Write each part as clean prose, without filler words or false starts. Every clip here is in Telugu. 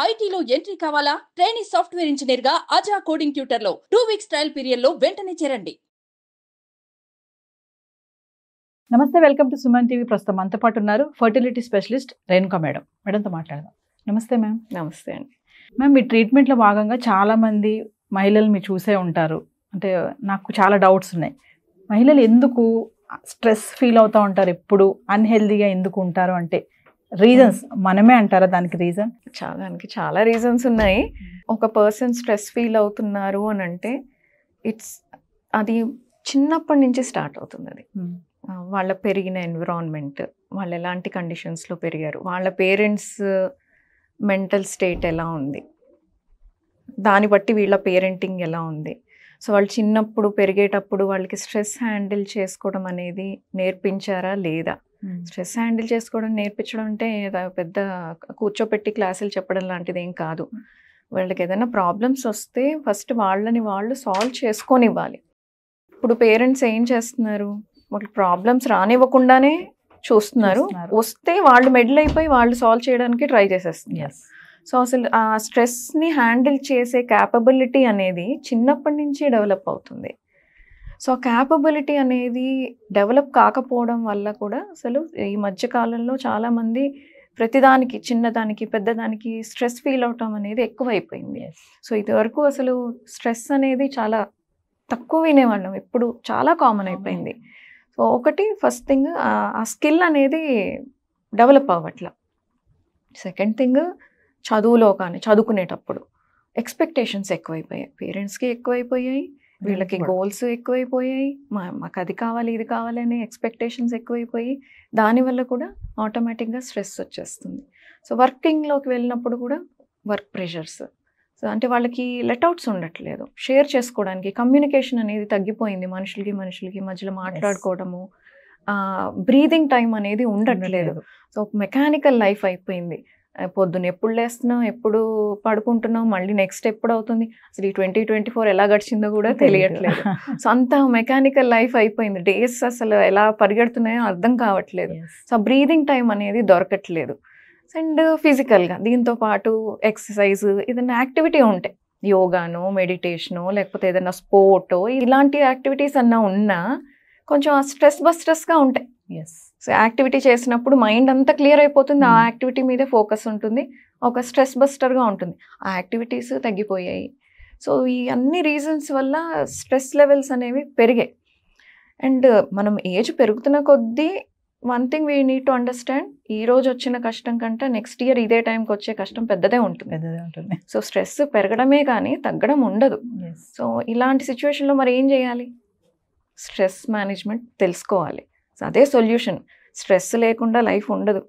ఐటీలో ఎంట్రీ కావాలా? ట్రైనీ సాఫ్ట్వేర్ ఇంజనీర్ గా అజా కోడింగ్ ట్యూటర్ లో 2 వీక్స్ ట్రయల్ పీరియడ్ లో వెంటనే చేరండి. నమస్తే, వెల్కమ్ టు సుమన్ టీవీ. ప్రస్తుతం మనతో పాటు ఉన్నారు ఫర్టిలిటీ స్పెషలిస్ట్ రేణుకా మేడం. మేడంతో మాట్లాడదాం. నమస్తే మ్యామ్. నమస్తే అండి. మ్యామ్, మీ ట్రీట్మెంట్లో భాగంగా చాలామంది మహిళలు మీరు చూసే ఉంటారు. అంటే నాకు చాలా డౌట్స్ ఉన్నాయి. మహిళలు ఎందుకు స్ట్రెస్ ఫీల్ అవుతూ ఉంటారు, ఎప్పుడు అన్హెల్దీగా ఎందుకు ఉంటారు అంటే రీజన్స్ మనమే అంటారా దానికి రీజన్? దానికి చాలా రీజన్స్ ఉన్నాయి. ఒక పర్సన్ స్ట్రెస్ ఫీల్ అవుతున్నారు అని అంటే అది చిన్నప్పటి నుంచి స్టార్ట్ అవుతుంది. అది వాళ్ళ పెరిగిన ఎన్విరాన్మెంట్, వాళ్ళు ఎలాంటి కండిషన్స్లో పెరిగారు, వాళ్ళ పేరెంట్స్ మెంటల్ స్టేట్ ఎలా ఉంది, దాన్ని బట్టి వీళ్ళ పేరెంటింగ్ ఎలా ఉంది. సో వాళ్ళు చిన్నప్పుడు పెరిగేటప్పుడు వాళ్ళకి స్ట్రెస్ హ్యాండిల్ చేసుకోవడం అనేది నేర్పించారా లేదా? స్ట్రెస్ హ్యాండిల్ చేసుకోవడం నేర్పించడం అంటే పెద్ద కూర్చోపెట్టి క్లాసులు చెప్పడం లాంటిది ఏం కాదు. వాళ్ళకి ఏదైనా ప్రాబ్లమ్స్ వస్తే ఫస్ట్ వాళ్ళని వాళ్ళు సాల్వ్ చేసుకొని ఇవ్వాలి. ఇప్పుడు పేరెంట్స్ ఏం చేస్తున్నారు, వాళ్ళకి ప్రాబ్లమ్స్ రానివ్వకుండానే చూస్తున్నారు. వస్తే వాళ్ళు మెడల్ అయిపోయి వాళ్ళు సాల్వ్ చేయడానికి ట్రై చేసేస్తున్నారు. సో అసలు ఆ స్ట్రెస్ని హ్యాండిల్ చేసే క్యాపబిలిటీ అనేది చిన్నప్పటి నుంచి డెవలప్ అవుతుంది. సో ఆ క్యాపబిలిటీ అనేది డెవలప్ కాకపోవడం వల్ల కూడా అసలు ఈ మధ్యకాలంలో చాలామంది ప్రతిదానికి, చిన్నదానికి పెద్దదానికి స్ట్రెస్ ఫీల్ అవటం అనేది ఎక్కువైపోయింది. సో ఇదివరకు అసలు స్ట్రెస్ అనేది చాలా తక్కువ వినేవాళ్ళం, ఇప్పుడు చాలా కామన్ అయిపోయింది. సో ఒకటి ఫస్ట్ థింగ్, ఆ స్కిల్ అనేది డెవలప్ అవ్వట్ల. సెకండ్ థింగ్, చదువులో కానీ చదువుకునేటప్పుడు ఎక్స్పెక్టేషన్స్ ఎక్కువైపోయాయి, పేరెంట్స్కి ఎక్కువైపోయాయి, వీళ్ళకి గోల్స్ ఎక్కువైపోయాయి, మాకు అది కావాలి ఇది కావాలి అనే ఎక్స్పెక్టేషన్స్ ఎక్కువైపోయి దానివల్ల కూడా ఆటోమేటిక్గా స్ట్రెస్ వచ్చేస్తుంది. సో వర్కింగ్లోకి వెళ్ళినప్పుడు కూడా వర్క్ ప్రెషర్స్, సో అంటే వాళ్ళకి లెట్అవుట్స్ ఉండట్లేదు, షేర్ చేసుకోవడానికి కమ్యూనికేషన్ అనేది తగ్గిపోయింది. మనుషులకి మధ్యలో మాట్లాడుకోవడము, బ్రీదింగ్ టైం అనేది ఉండట్లేదు. సో మెకానికల్ లైఫ్ అయిపోయింది. పొద్దున్న ఎప్పుడు లేస్తున్నాం, ఎప్పుడు పడుకుంటున్నాం, మళ్ళీ నెక్స్ట్ ఎప్పుడు అవుతుంది, అసలు ఈ 2024 ఎలా గడిచిందో కూడా తెలియట్లేదు. సో అంత మెకానికల్ లైఫ్ అయిపోయింది. డేస్ అసలు ఎలా పరిగెడుతున్నాయో అర్థం కావట్లేదు. సో బ్రీదింగ్ టైం అనేది దొరకట్లేదు. అండ్ ఫిజికల్గా దీంతో పాటు ఎక్సర్సైజ్, ఏదైనా యాక్టివిటీ ఉంటాయి, యోగానో మెడిటేషనో లేకపోతే ఏదైనా స్పోర్టో, ఇలాంటి యాక్టివిటీస్ అన్నా ఉన్నా కొంచెం స్ట్రెస్ బస్టర్స్గా ఉంటాయి. సో యాక్టివిటీ చేసినప్పుడు మైండ్ అంతా క్లియర్ అయిపోతుంది, ఆ యాక్టివిటీ మీదే ఫోకస్ ఉంటుంది, ఒక స్ట్రెస్ బస్టర్గా ఉంటుంది. ఆ యాక్టివిటీస్ తగ్గిపోయాయి. సో ఈ అన్ని రీజన్స్ వల్ల స్ట్రెస్ లెవెల్స్ అనేవి పెరిగాయి. అండ్ మనం ఏజ్ పెరుగుతున్న కొద్దీ one thing we need to understand, ఈ రోజు వచ్చిన కష్టం కంటే నెక్స్ట్ ఇయర్ ఇదే టైంకి వచ్చే కష్టం పెద్దదే ఉంటుంది. సో స్ట్రెస్ పెరగడమే కానీ తగ్గడం ఉండదు. సో ఇలాంటి సిచ్యువేషన్లో మరి ఏం చేయాలి? స్ట్రెస్ మేనేజ్మెంట్ తెలుసుకోవాలి. సో అదే సొల్యూషన్. స్ట్రెస్ లేకుండా లైఫ్ ఉండదు.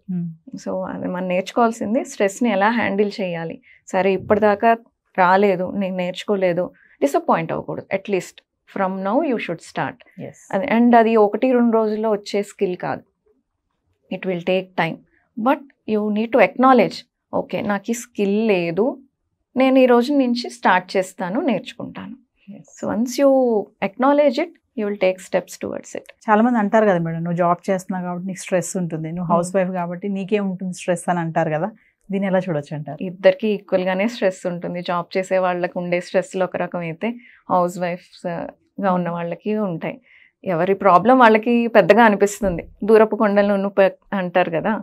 సో అది మనం నేర్చుకోవాల్సింది స్ట్రెస్ని ఎలా హ్యాండిల్ చేయాలి. సరే ఇప్పటిదాకా రాలేదు, నేను నేర్చుకోలేదు, డిసప్పాయింట్ అవ్వకూడదు. At least from now you should start. And అది 1-2 రోజుల్లో వచ్చే స్కిల్ కాదు, it will take time. But you need to acknowledge, okay నాకు ఈ స్కిల్ లేదు, నేను ఈ రోజు నుంచి స్టార్ట్ చేస్తాను, నేర్చుకుంటాను. So once you acknowledge it, you will take steps towards it. చాలా మంది అంటారు కదా మేడం, నువ్వు జాబ్ చేస్తున్నావు కాబట్టి నీకు స్ట్రెస్ ఉంటుంది, నువ్వు హౌస్ వైఫ్ కాబట్టి నీకే ఉంటుంది స్ట్రెస్ అని అంటారు కదా. దీన్ని ఎలా చూడొచ్చు అంటారు? ఇద్దరికి ఈక్వల్గానే స్ట్రెస్ ఉంటుంది. జాబ్ చేసే వాళ్ళకి ఉండే స్ట్రెస్లో ఒక రకం అయితే హౌస్ వైఫ్స్గా ఉన్న వాళ్ళకి ఉంటాయి. ఎవరి ప్రాబ్లం వాళ్ళకి పెద్దగా అనిపిస్తుంది. దూరపు కొండలు అంటారు కదా.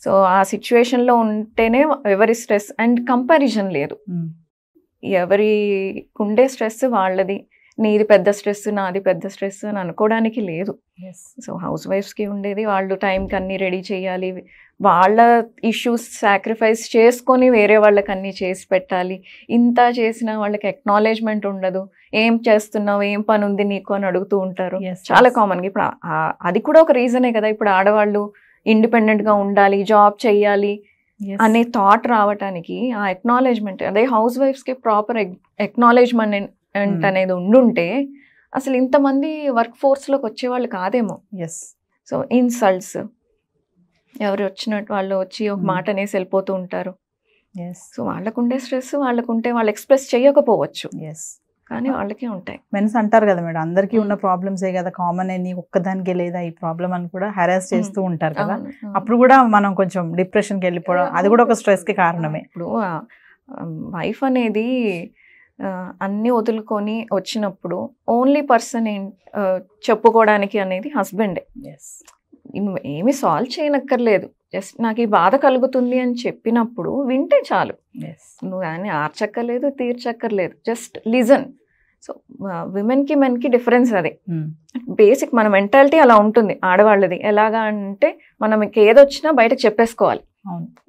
సో ఆ సిచ్యువేషన్లో ఉంటేనే ఎవరి స్ట్రెస్ అండ్ కంపారిజన్ లేదు. ఎవరి ఉండే స్ట్రెస్ వాళ్ళది, నీది పెద్ద స్ట్రెస్ నాది పెద్ద స్ట్రెస్ అని అనుకోవడానికి లేదు. సో హౌస్ వైఫ్స్కి ఉండేది వాళ్ళు టైంకి అన్నీ రెడీ చేయాలి, వాళ్ళ ఇష్యూస్ సాక్రిఫైస్ చేసుకొని వేరే వాళ్ళకి అన్నీ చేసి పెట్టాలి. ఇంత చేసిన వాళ్ళకి ఎక్నాలెడ్జ్మెంట్ ఉండదు. ఏం చేస్తున్నావు, ఏం పని ఉంది నీకు అని అడుగుతూ ఉంటారు. చాలా కామన్గా ఇప్పుడు అది కూడా ఒక రీజనే కదా. ఇప్పుడు ఆడవాళ్ళు ఇండిపెండెంట్గా ఉండాలి, జాబ్ చెయ్యాలి అనే థాట్ రావటానికి ఆ ఎక్నాలెడ్జ్మెంట్, అదే హౌస్ వైఫ్స్కి ప్రాపర్ ఎక్నాలెడ్జ్మెంట్ అనేది ఉండుంటే అసలు ఇంతమంది వర్క్ ఫోర్స్లోకి వచ్చేవాళ్ళు కాదేమో. సో ఇన్సల్ట్స్, ఎవరు వచ్చినట్టు వాళ్ళు వచ్చి ఒక మాట అనేసి వెళ్ళిపోతూ ఉంటారు. సో వాళ్ళకుండే స్ట్రెస్ వాళ్ళకుంటే వాళ్ళు ఎక్స్ప్రెస్ చేయకపోవచ్చు, కానీ వాళ్ళకే ఉంటాయి. మెన్స్ అంటారు కదా మేడం, అందరికీ ఉన్న ప్రాబ్లమ్సే కదా కామన్, నీ ఒక్కదానికే లేదా ఈ ప్రాబ్లం అని కూడా హెరాస్ చేస్తూ ఉంటారు కదా. అప్పుడు కూడా మనం కొంచెం డిప్రెషన్కి వెళ్ళిపోవడం, అది కూడా ఒక స్ట్రెస్కి కారణమే. ఇప్పుడు వైఫ్ అనేది అన్నీ వదులుకొని వచ్చినప్పుడు ఓన్లీ పర్సన్ చెప్పుకోవడానికి అనేది హస్బెండే. నువ్వు ఏమి సాల్వ్ చేయనక్కర్లేదు, జస్ట్ నాకు ఈ బాధ కలుగుతుంది అని చెప్పినప్పుడు వింటే చాలు. నువ్వు కానీ ఆర్చక్కర్లేదు, తీర్చక్కర్లేదు, జస్ట్ లిజన్. సో విమెన్కి మెన్కి డిఫరెన్స్ అది. బేసిక్ మన మెంటాలిటీ అలా ఉంటుంది ఆడవాళ్ళది. ఎలాగా అంటే మనం ఏదొచ్చినా బయటకు చెప్పేసుకోవాలి.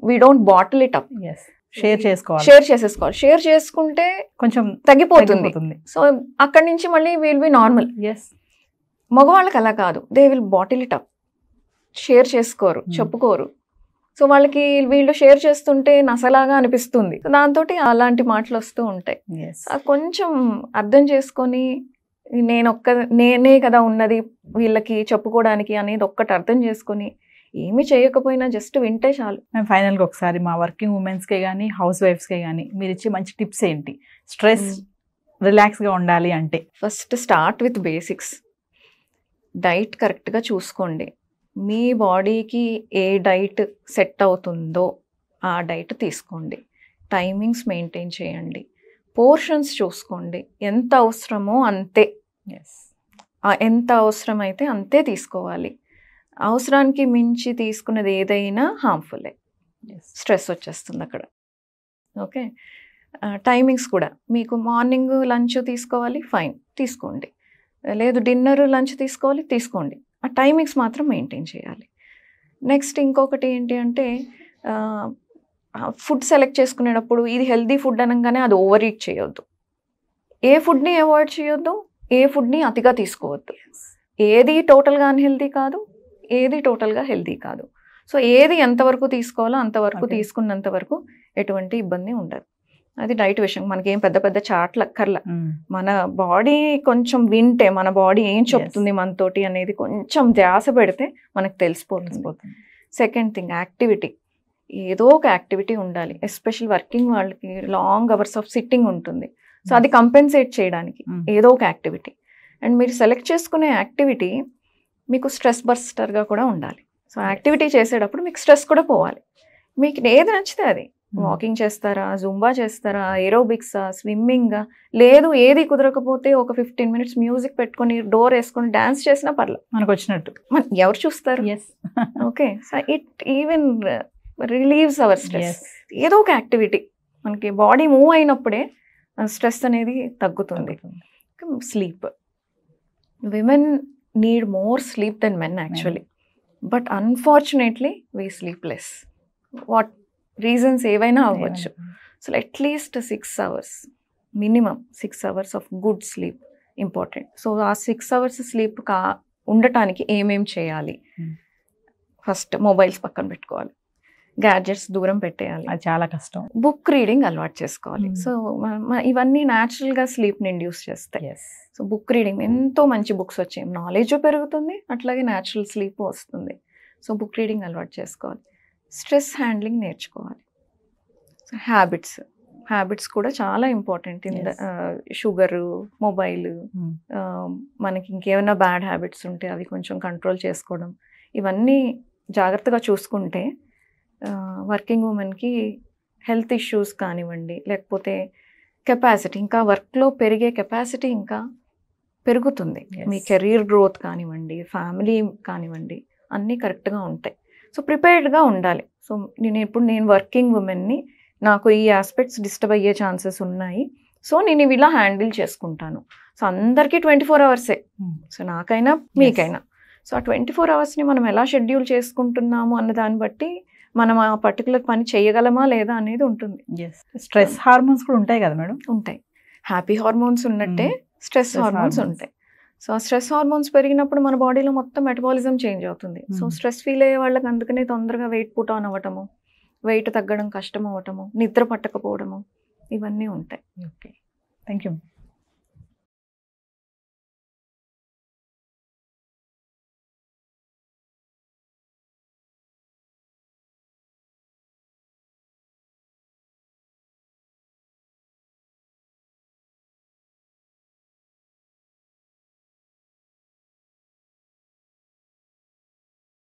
We don't bottle it up. Share చేసేసుకోవాలి. షేర్ చేసుకుంటే కొంచెం తగ్గిపోతుంది. సో అక్కడి నుంచి మళ్ళీ విల్ బి నార్మల్. మగవాళ్ళకి అలా కాదు, they will bottle it up. Share చేసుకోరు, చెప్పుకోరు. సో వాళ్ళకి వీళ్ళు షేర్ చేస్తుంటే నసలాగా అనిపిస్తుంది. దాంతో అలాంటి మాటలు వస్తూ ఉంటాయి. కొంచెం అర్థం చేసుకొని నేనే కదా ఉన్నది వీళ్ళకి చెప్పుకోవడానికి అనేది ఒక్కటి అర్థం చేసుకొని ఏమి చేయకపోయినా జస్ట్ వింటే చాలు. మేము ఫైనల్గా ఒకసారి మా వర్కింగ్ ఉమెన్స్కే కానీ హౌస్ వైఫ్స్కే కానీ మీరు ఇచ్చే మంచి టిప్స్ ఏంటి? స్ట్రెస్ రిలాక్స్గా ఉండాలి అంటే first start with basics. Diet కరెక్ట్గా చూసుకోండి. మీ బాడీకి ఏ డైట్ సెట్ అవుతుందో ఆ డైట్ తీసుకోండి. టైమింగ్స్ మెయింటైన్ చేయండి. పోర్షన్స్ చూసుకోండి. ఎంత అవసరమో అంతే, ఎంత అవసరమైతే అంతే తీసుకోవాలి. అవసరానికి మించి తీసుకున్నది ఏదైనా హార్మ్ఫుల్లే, స్ట్రెస్ వచ్చేస్తుంది అక్కడ. ఓకే, టైమింగ్స్ కూడా మీకు మార్నింగ్ లంచ్ తీసుకోవాలి, ఫైన్ తీసుకోండి. లేదు డిన్నర్ లంచ్ తీసుకోండి. ఆ టైమింగ్స్ మాత్రం మెయింటైన్ చేయాలి. నెక్స్ట్ ఇంకొకటి ఏంటి అంటే ఫుడ్ సెలెక్ట్ చేసుకునేటప్పుడు ఇది హెల్దీ ఫుడ్ అనగానే అది ఓవర్ ఈట్ చేయొద్దు. ఏ ఫుడ్ని అవాయిడ్ చేయొద్దు, ఏ ఫుడ్ని అతిగా తీసుకోవద్దు. ఏది టోటల్గా అన్హెల్దీ కాదు, ఏది టోటల్గా హెల్దీ కాదు. సో ఏది ఎంతవరకు తీసుకోవాలో అంతవరకు తీసుకున్నంత వరకు ఎటువంటి ఇబ్బంది ఉండదు. అది డైట్ విషయం. మనకేం పెద్ద పెద్ద చాట్లు అక్కర్లా. మన బాడీ కొంచెం వింటే, మన బాడీ ఏం చెప్తుంది మనతోటి అనేది కొంచెం ధ్యాస పెడితే మనకు తెలిసిపోతుంది. Second thing, activity. ఏదో ఒక యాక్టివిటీ ఉండాలి. ఎస్పెషల్ వర్కింగ్ వాళ్ళకి లాంగ్ అవర్స్ ఆఫ్ సిట్టింగ్ ఉంటుంది. సో అది కంపెన్సేట్ చేయడానికి ఏదో ఒక యాక్టివిటీ. అండ్ మీరు సెలెక్ట్ చేసుకునే యాక్టివిటీ మీకు స్ట్రెస్ బస్టర్గా కూడా ఉండాలి. సో యాక్టివిటీ చేసేటప్పుడు మీకు స్ట్రెస్ కూడా పోవాలి. మీకు ఏది నచ్చితే అది. వాకింగ్ చేస్తారా, జుంబా చేస్తారా, ఏరోబిక్సా, స్విమ్మింగా, లేదు ఏది కుదరకపోతే ఒక 15 minutes మ్యూజిక్ పెట్టుకొని డోర్ వేసుకొని డాన్స్ చేసినా పర్లేదు, మనకు వచ్చినట్టు. ఎవరు చూస్తారు? Okay, so it even relieves hour stress. ఏదో ఒక యాక్టివిటీ. మనకి బాడీ మూవ్ అయినప్పుడే స్ట్రెస్ అనేది తగ్గుతుంది. Sleep. Women need more sleep than men actually, but unfortunately we sleep less. What reasons ఏవైనా అవ్వచ్చు. So at least 6 hours, minimum 6 hours of good sleep important. So ఆ 6 hours స్లీప్ ఉండటానికి ఏమేం చేయాలి? ఫస్ట్ మొబైల్స్ పక్కన పెట్టుకోవాలి, గ్యాడ్జెట్స్ దూరం పెట్టేయాలి, అది చాలా కష్టం. బుక్ రీడింగ్ అలవాటు చేసుకోవాలి. సో ఇవన్నీ న్యాచురల్గా స్లీప్ని ఇండ్యూస్ చేస్తాయి. సో బుక్ రీడింగ్, ఎంతో మంచి బుక్స్ వచ్చాయి, నాలెడ్జ్ పెరుగుతుంది, అట్లాగే న్యాచురల్ స్లీప్ వస్తుంది. సో బుక్ రీడింగ్ అలవాటు చేసుకోవాలి. స్ట్రెస్ హ్యాండ్లింగ్ నేర్చుకోవాలి. సో హ్యాబిట్స్ కూడా చాలా ఇంపార్టెంట్. షుగరు, మొబైల్, మనకి ఇంకేమైనా బ్యాడ్ హ్యాబిట్స్ ఉంటే అవి కొంచెం కంట్రోల్ చేసుకోవడం, ఇవన్నీ జాగ్రత్తగా చూసుకుంటే వర్కింగ్ ఉమెన్కి హెల్త్ ఇష్యూస్ కానివ్వండి, లేకపోతే కెపాసిటీ, ఇంకా వర్క్లో పెరిగే కెపాసిటీ ఇంకా పెరుగుతుంది. మీ కెరీర్ గ్రోత్ కానివ్వండి, ఫ్యామిలీ కానివ్వండి, అన్నీ కరెక్ట్గా ఉంటాయి. సో ప్రిపేర్డ్గా ఉండాలి. సో నేను వర్కింగ్ ఉమెన్ని, నాకు ఈ ఆస్పెక్ట్స్ డిస్టర్బ్ అయ్యే ఛాన్సెస్ ఉన్నాయి, సో నేను ఇవి ఇలా హ్యాండిల్ చేసుకుంటాను. సో అందరికీ 24 hours, సో నాకైనా మీకైనా. సో ఆ 24 hours మనం ఎలా షెడ్యూల్ చేసుకుంటున్నాము అన్న దాన్ని బట్టి మనం ఆ పర్టికులర్ పని చేయగలమా లేదా అనేది ఉంటుంది. స్ట్రెస్ హార్మోన్స్ కూడా ఉంటాయి కదా మేడం? ఉంటాయి. హ్యాపీ హార్మోన్స్ ఉన్నట్టే స్ట్రెస్ హార్మోన్స్ ఉంటాయి. సో ఆ స్ట్రెస్ హార్మోన్స్ పెరిగినప్పుడు మన బాడీలో మొత్తం మెటబాలిజం చేంజ్ అవుతుంది. సో స్ట్రెస్ ఫీల్ అయ్యే వాళ్ళకి అందుకనే తొందరగా వెయిట్ పుట్ ఆన్ అవ్వటము, వెయిట్ తగ్గడం కష్టం అవ్వటము, నిద్ర పట్టకపోవడము, ఇవన్నీ ఉంటాయి. Okay, thank you.